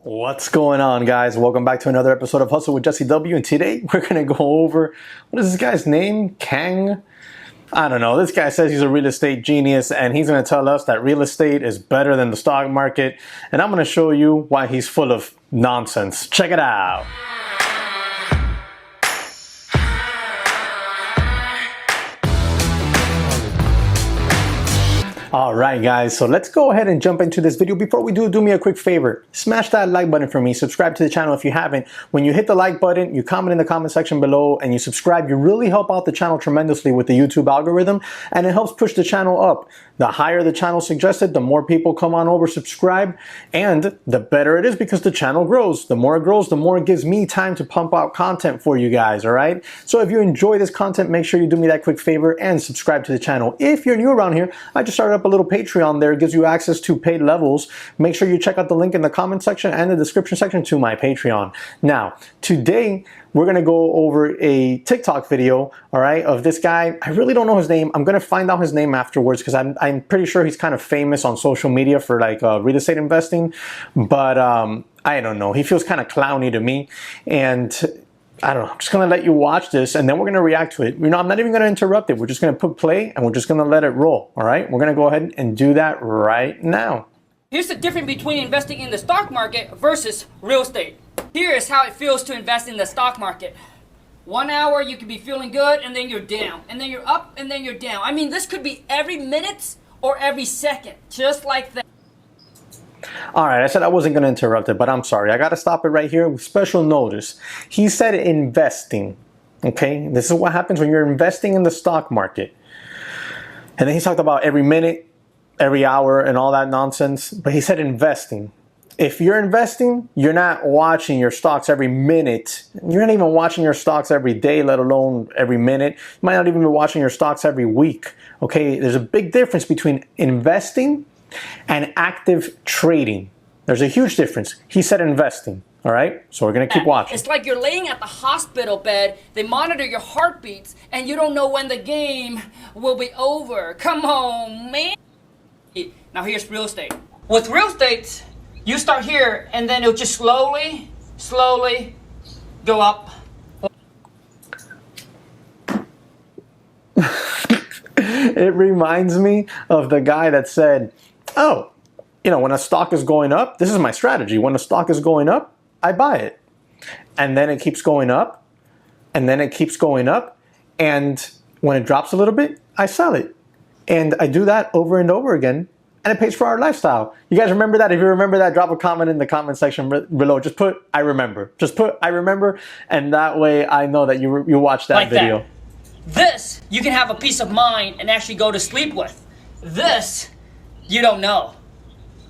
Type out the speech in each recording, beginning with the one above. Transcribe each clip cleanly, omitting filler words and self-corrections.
What's going on, guys? Welcome back to another episode of Hustle with JesseW, and today we're going to go over, what is this guy's name? Kang? I don't know. This guy says he's a real estate genius, and he's going to tell us that real estate is better than the stock market, and I'm going to show you why he's full of nonsense. Check it out. Alright guys, so let's go ahead and jump into this video. Before we do me a quick favor. Smash that like button for me. Subscribe to the channel if you haven't. When you hit the like button, you comment in the comment section below and you subscribe, you really help out the channel tremendously with the YouTube algorithm, and it helps push the channel up. The higher the channel suggested, the more people come on over, subscribe, and the better it is because the channel grows. The more it grows, the more it gives me time to pump out content for you guys, alright? So if you enjoy this content, make sure you do me that quick favor and subscribe to the channel. If you're new around here, I just started up a little Patreon there. It gives you access to paid levels. Make sure you check out the link in the comment section and the description section to my Patreon. Now, today, we're going to go over a TikTok video, all right, of this guy. I really don't know his name. I'm going to find out his name afterwards because I'm pretty sure he's kind of famous on social media for like real estate investing. But I don't know. He feels kind of clowny to me. And I don't know. I'm just going to let you watch this and then we're going to react to it. You know, I'm not even going to interrupt it. We're just going to put play and we're just going to let it roll, all right? We're going to go ahead and do that right now. Here's the difference between investing in the stock market versus real estate. Here is how it feels to invest in the stock market. 1 hour you could be feeling good and then you're down. And then you're up and then you're down. I mean, this could be every minute or every second. Just like that. Alright, I said I wasn't going to interrupt it, but I'm sorry. I got to stop it right here with special notice. He said investing. Okay? This is what happens when you're investing in the stock market. And then he talked about every minute, every hour, and all that nonsense. But he said investing. If you're investing, you're not watching your stocks every minute. You're not even watching your stocks every day, let alone every minute. You might not even be watching your stocks every week. Okay, there's a big difference between investing and active trading. There's a huge difference. He said investing. All right, so we're gonna keep watching. It's like you're laying at the hospital bed, they monitor your heartbeats, and you don't know when the game will be over. Come on, man. Now here's real estate. With real estate, you start here, and then it'll just slowly go up. It reminds me of the guy that said, oh, you know, when a stock is going up, this is my strategy. When a stock is going up, I buy it. And then it keeps going up, and then it keeps going up, and when it drops a little bit, I sell it. And I do that over and over again. And it pays for our lifestyle. You guys remember that? If you remember that, drop a comment in the comment section below. Just put, I remember. Just put, I remember. And that way I know that you watched that like video. This, you can have a peace of mind and actually go to sleep with. This, you don't know.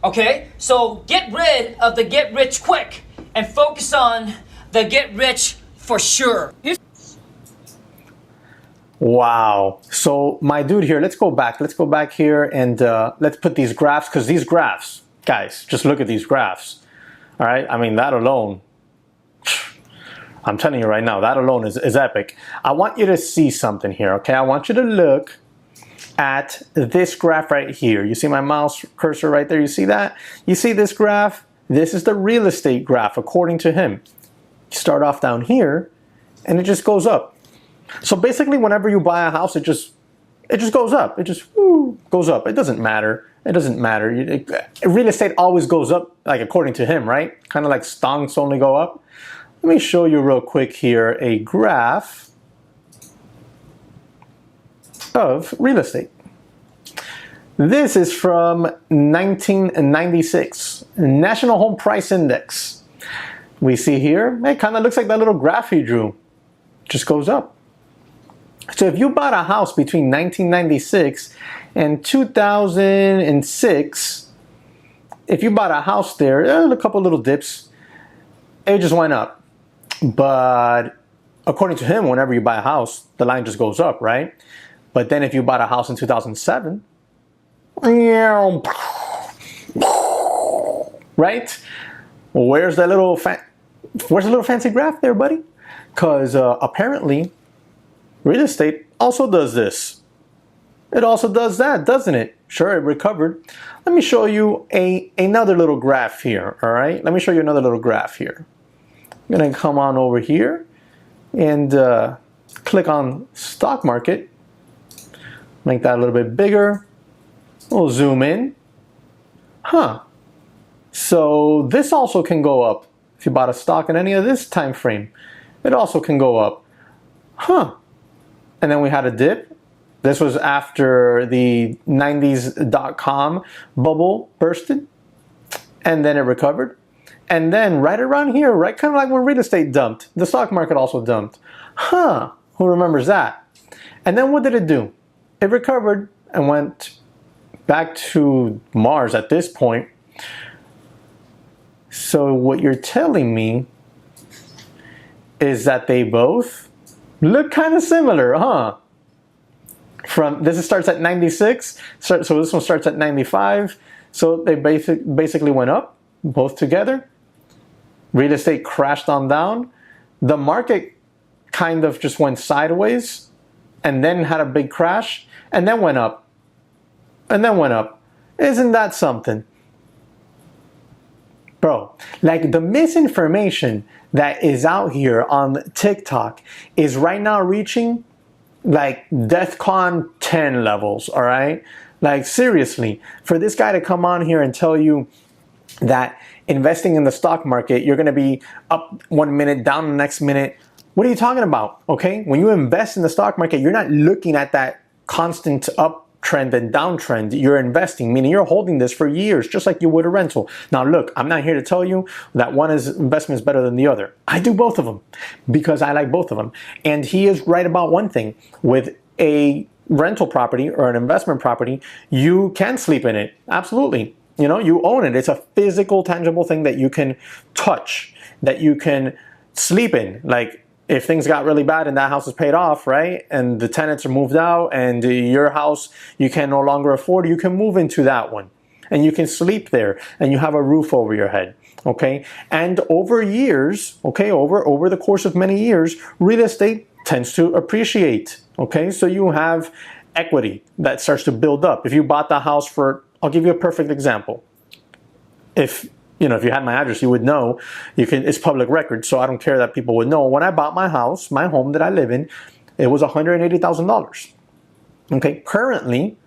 Okay? So get rid of the get rich quick and focus on the get rich for sure. Wow. So my dude here, let's go back here and let's put these graphs, because these graphs, guys, just look at these graphs. All right. I mean, that alone, I'm telling you right now, that alone is epic. I want you to see something here. Okay. I want you to look at this graph right here. You see my mouse cursor right there? You see that? You see this graph? This is the real estate graph, according to him. You start off down here and it just goes up. So basically, whenever you buy a house, it just goes up. It just goes up. It doesn't matter. It doesn't matter. Real estate always goes up, like according to him, right? Kind of like stocks only go up. Let me show you real quick here a graph of real estate. This is from 1996, National Home Price Index. We see here, it kind of looks like that little graph he drew. It just goes up. So if you bought a house between 1996 and 2006, if you bought a house there, a couple little dips, it just went up. But according to him, whenever you buy a house, the line just goes up, right? But then if you bought a house in 2007, right? Where's the little fancy graph there, buddy? Because apparently, real estate also does this. It also does that, doesn't it? Sure, it recovered. Let me show you another little graph here, all right? Let me show you another little graph here. I'm gonna come on over here and click on stock market. Make that a little bit bigger. We'll zoom in. Huh. So this also can go up. If you bought a stock in any of this time frame, it also can go up. Huh. And then we had a dip. This was after the 90s.com bubble bursted. And then it recovered. And then right around here, right kind of like when real estate dumped, the stock market also dumped. Huh. Who remembers that? And then what did it do? It recovered and went back to Mars at this point. So what you're telling me is that they both look kind of similar, huh? From this starts at 96, so this one starts at 95. So they basically went up, both together. Real estate crashed on down. The market kind of just went sideways and then had a big crash and then went up and then went up. Isn't that something? Bro, like the misinformation that is out here on TikTok is right now reaching like DEFCON 10 levels, all right? Like seriously, for this guy to come on here and tell you that investing in the stock market, you're gonna be up 1 minute, down the next minute. What are you talking about, okay? When you invest in the stock market, you're not looking at that constant uptrend and downtrend. You're investing, meaning you're holding this for years, just like you would a rental. Now look, I'm not here to tell you that one investment is better than the other. I do both of them because I like both of them. And he is right about one thing. With a rental property or an investment property, you can sleep in it, absolutely. You know, you own it. It's a physical, tangible thing that you can touch, that you can sleep in. Like if things got really bad and that house is paid off, right? And the tenants are moved out and your house you can no longer afford, you can move into that one. And you can sleep there and you have a roof over your head, okay? And over years, okay, over the course of many years, real estate tends to appreciate, okay? So you have equity that starts to build up. If you bought the house for, I'll give you a perfect example. If you had my address, you would know. It's public record, so I don't care that people would know. When I bought my house, my home that I live in, it was $180,000. Okay, currently,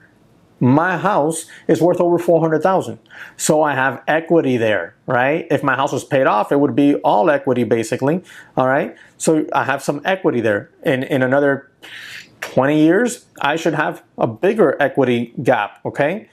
my house is worth over $400,000. So I have equity there, right? If my house was paid off, it would be all equity basically, all right? So I have some equity there. In another 20 years, I should have a bigger equity gap, okay?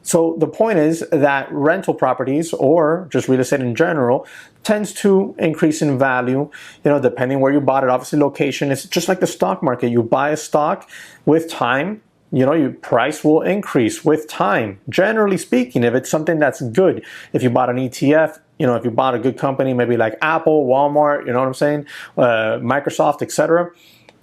So the point is that rental properties or just real estate in general tends to increase in value, depending where you bought it. Obviously location is just like the stock market. You buy a stock with time, your price will increase with time. Generally speaking, if it's something that's good, if you bought an ETF, if you bought a good company, maybe like Apple, Walmart, you know what I'm saying, Microsoft, etc.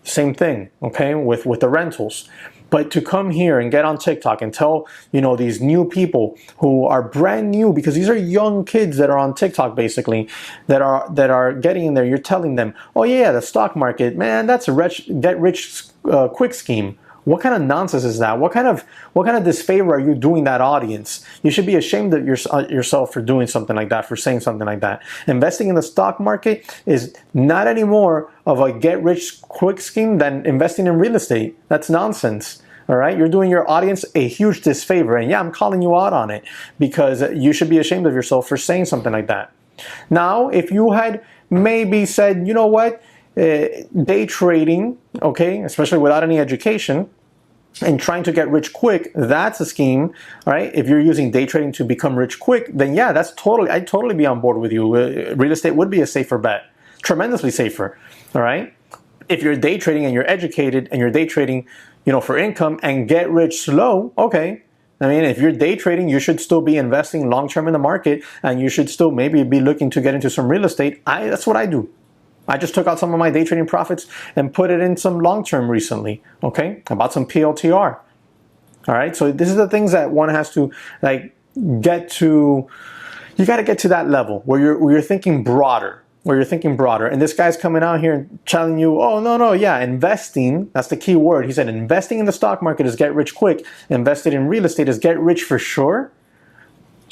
Same thing, okay, with the rentals. But to come here and get on TikTok and tell, these new people who are brand new, because these are young kids that are on TikTok basically, that are getting in there, you're telling them, oh yeah, the stock market, man, that's a get rich quick scheme. What kind of nonsense is that? What kind of disfavor are you doing that audience? You should be ashamed of yourself for doing something like that, for saying something like that. Investing in the stock market is not any more of a get rich quick scheme than investing in real estate. That's nonsense. All right, you're doing your audience a huge disfavor, and yeah, I'm calling you out on it because you should be ashamed of yourself for saying something like that. Now, if you had maybe said, you know what, day trading, okay, especially without any education, and trying to get rich quick, that's a scheme, all right? If you're using day trading to become rich quick, then yeah, I'd totally be on board with you. Real estate would be a safer bet, tremendously safer, all right? If you're day trading and you're educated and you're day trading, for income and get rich slow, okay. I mean, if you're day trading, you should still be investing long-term in the market and you should still maybe be looking to get into some real estate. That's what I do. I just took out some of my day trading profits and put it in some long-term recently, okay? I bought some PLTR, all right? So this is the things that one has to get to. You got to get to that level where you're thinking broader, or you're thinking broader, and this guy's coming out here and telling you, oh, no, yeah, investing, that's the key word. He said investing in the stock market is get rich quick. Invested in real estate is get rich for sure.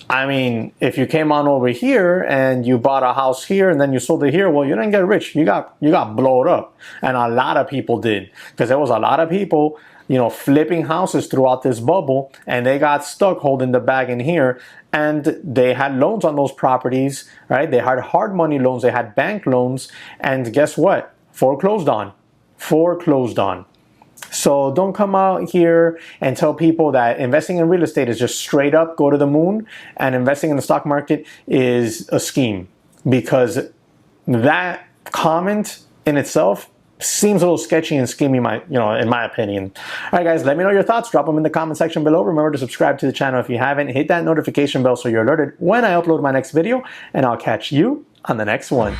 I mean, if you came on over here and you bought a house here and then you sold it here, well, you didn't get rich. You got blowed up. And a lot of people did, because there was a lot of people, you know, flipping houses throughout this bubble, and they got stuck holding the bag in here, and they had loans on those properties, right? They had hard money loans, they had bank loans, and guess what? Foreclosed on. So don't come out here and tell people that investing in real estate is just straight up go to the moon, and investing in the stock market is a scheme, because that comment in itself seems a little sketchy and schemy, in my opinion. All right, guys, let me know your thoughts. Drop them in the comment section below. Remember to subscribe to the channel if you haven't. Hit that notification bell so you're alerted when I upload my next video, and I'll catch you on the next one.